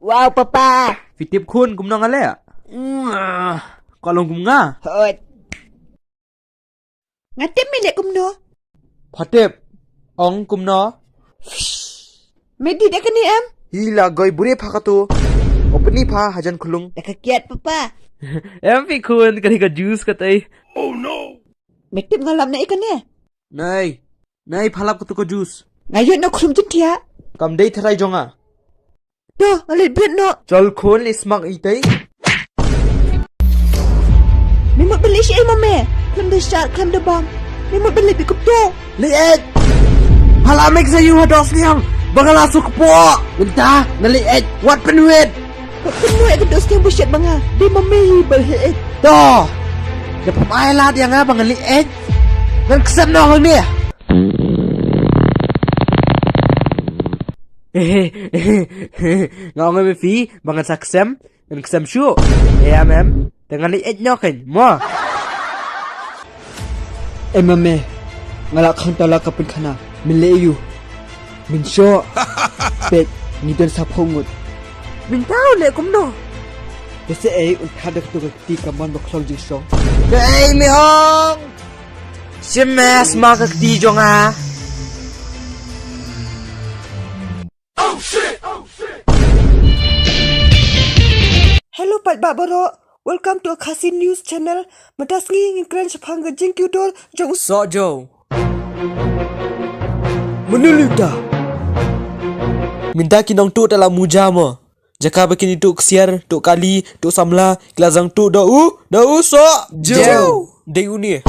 Wow, Papa. Fitip kun kum nang ale. Kalong kum nga. Hot. Ngatip milik kumno. Patip. Ong kum no. Medi dah kena am. Hila goy bure phakatu. Opni pha hajan khulung. Dah kakiat, Papa. Em fi kun kani ka juice katai. Oh no. Metip ngalam na ikan eh. Nai phalap kutu ko juice. Ngayon na kulum jentia. Kam dei tharai jonga. Doh, ngalit biat no. Chol khon li smak itai. Memot beli si mame. Klam dah start, klam dah bom. Memot beli pikup tu. Liet. Halamik sa yu hados liang. Bagala suk po. Minta na liet. Wat penuit. Penuh ke dos yang busyat banga. Di mame berhet. Doh. Dapat ai lat yang nga bangan liet. Nan kesem no hang ni. Ngau ngai fi bangan saksem dan kesem syu. Em dengan liet nyokin. Mo. Mame. Ngalak khang tala kapin khana. Min le yu. Min syo. Pet ni don saphongut. Min tao le kum no. Bese ai un khada tu ti kaman bok khong jing song. Hey mi hong. Simes ma ka ti jonga. Hello Pat Babaro. Welcome to a khasi news channel. Matasngi ngikran sapang gajing kyudor jong Sojo. menuluta. Minta kinong tu dalam muja mo. Jaka begini tu ksiar, tu kali, tu samla, kelazang tu dau so. Jo. Deu ni.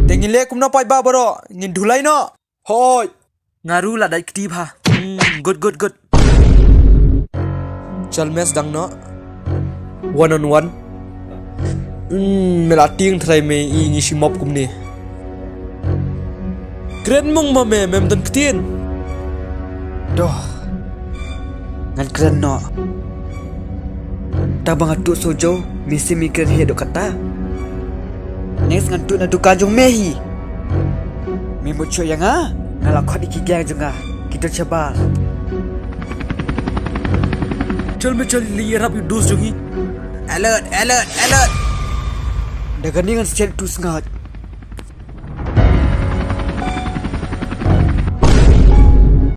Tengile kum na pai ba baro, ngin dhulai no. Hoi. Ngaru la dai kti pha. Good. Chal mes dang no. One on one. Melating try me i ngi simop kum ni. Keren mong mame mem dan ktin. Doh. Ngan keren no. Tabang atu sojo misi mikir he do kata. Nes ngan tu na duka jong mehi. Mi mucho yang ah. Ngalak khot ikigang jonga. Kita coba. Chal me chal li rap yu dos jongi. Alert. Dah gani ngan sen tu sangat.